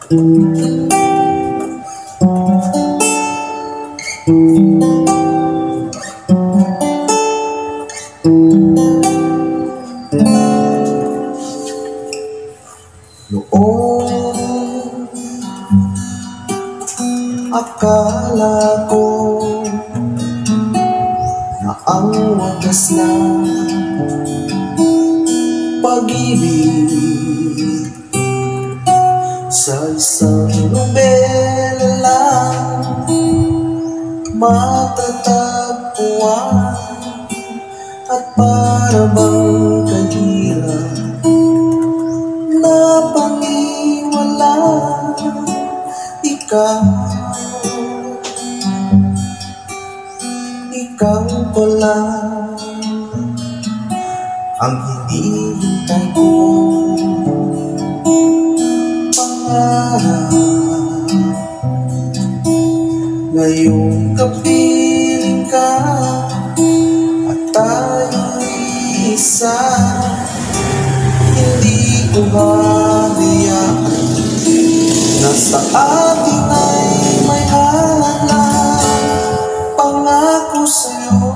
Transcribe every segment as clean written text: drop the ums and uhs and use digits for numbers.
Noong akala ko na ang wagas na pag-ibig sa isang nobela lang matatagpuan at para bang kahirap na paniwala. Ikaw pala ang hinihintay ko, pangarap. Ngayong kapiling ka at tayo'y isa, hindi ko hayaan na sa atin ay may halang. Pangako sa'yo,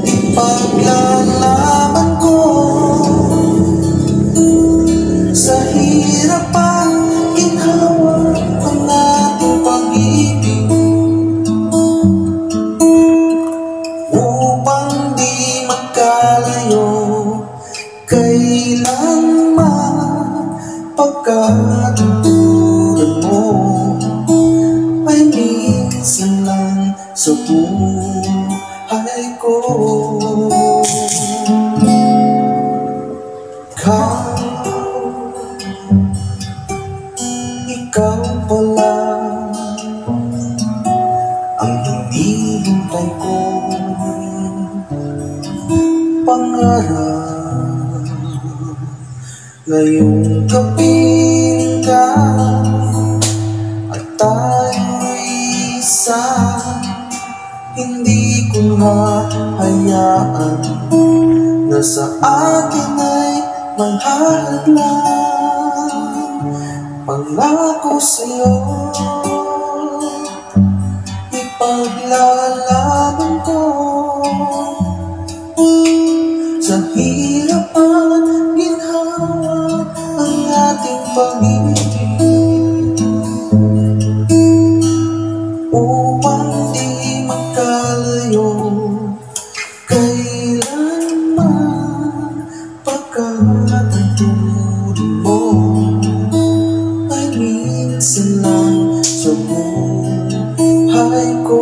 ipaglalaban ko sa hirap at ginhawa ang ating pag-ibig, upang di magkalayo kailanman, pagkat ang tulad mo ay minsan lang sa buhay ko. Ikaw pala ang hinihintay ko, pangarap. Ngayong kapiling ka at tayo'y isa, hindi ko hayaan na sa akin ay manghahadlang. Pangako sa'yo, ipaglalaban ko sa hirap at ginhawa ang ating pag-ibig, upang di magkalayo kailanman, pagkat ang tulad mo ay minsan lang sa buhay ko.